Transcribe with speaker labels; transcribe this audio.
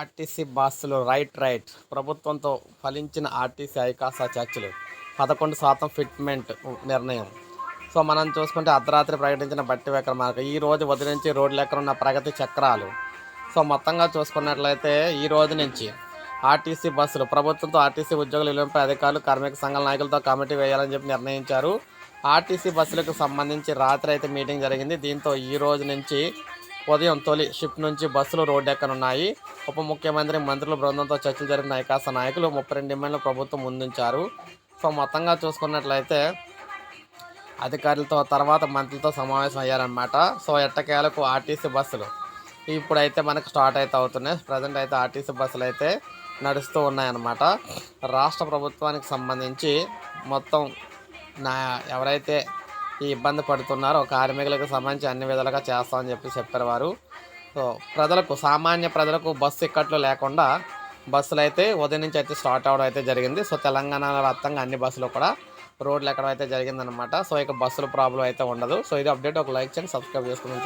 Speaker 1: RTC బస్సులు right ప్రభుత్వంతో ఫలించిన RTC ఐకాసా చర్చలు 11% ఫిట్మెంట్ నిర్ణయం. సో మనం చూసుకుంటే అర్ధరాత్రి ప్రకటించిన బట్టి విక్రమార్క ఈ రోజు ఉదయం నుంచి రోడ్లు ఎక్కడున్న ప్రగతి చక్రాలు. సో మొత్తంగా చూసుకున్నట్లయితే ఈ రోజు నుంచి ఆర్టీసీ బస్సులు ప్రభుత్వంతో ఆర్టీసీ ఉద్యోగుల విలువపై అధికారులు కార్మిక సంఘాల నాయకులతో కమిటీ వేయాలని చెప్పి నిర్ణయించారు. ఆర్టీసీ బస్సులకు సంబంధించి రాత్రి అయితే మీటింగ్ జరిగింది. దీంతో ఈ రోజు నుంచి ఉదయం తొలి షిఫ్ట్ నుంచి బస్సులు రోడ్డెక్కనున్నాయి. ఉప ముఖ్యమంత్రి మంత్రుల బృందంతో చర్చలు జరిగిన ఐకాసా నాయకులు 32 డిమాండ్లు ప్రభుత్వం ముందుంచారు. సో మొత్తంగా చూసుకున్నట్లయితే అధికారులతో తర్వాత మంత్రులతో సమావేశం అయ్యారనమాట. సో ఎట్టకేలకు ఆర్టీసీ బస్సులు ఇప్పుడైతే మనకు స్టార్ట్ అయితే అవుతున్నాయి. ప్రజెంట్ అయితే ఆర్టీసీ బస్సులు అయితే నడుస్తూ ఉన్నాయన్నమాట. రాష్ట్ర ప్రభుత్వానికి సంబంధించి మొత్తం ఎవరైతే ఈ ఇబ్బంది పడుతున్నారో కార్మికులకు సంబంధించి అన్ని విధాలుగా చేస్తామని చెప్పారు వారు. సో సామాన్య ప్రజలకు బస్సు ఇక్కట్లు లేకుండా బస్సులు అయితే ఉదయం నుంచి అయితే స్టార్ట్ అవ్వడం అయితే జరిగింది. సో తెలంగాణ వ్యాప్తంగా అన్ని బస్సులు కూడా రోడ్లు ఎక్కడం అయితే జరిగిందనమాట. సో ఇక బస్సుల ప్రాబ్లం అయితే ఉండదు. సో ఇది అప్డేట్. ఒక లైక్ చేయండి, సబ్స్క్రైబ్ చేసుకుని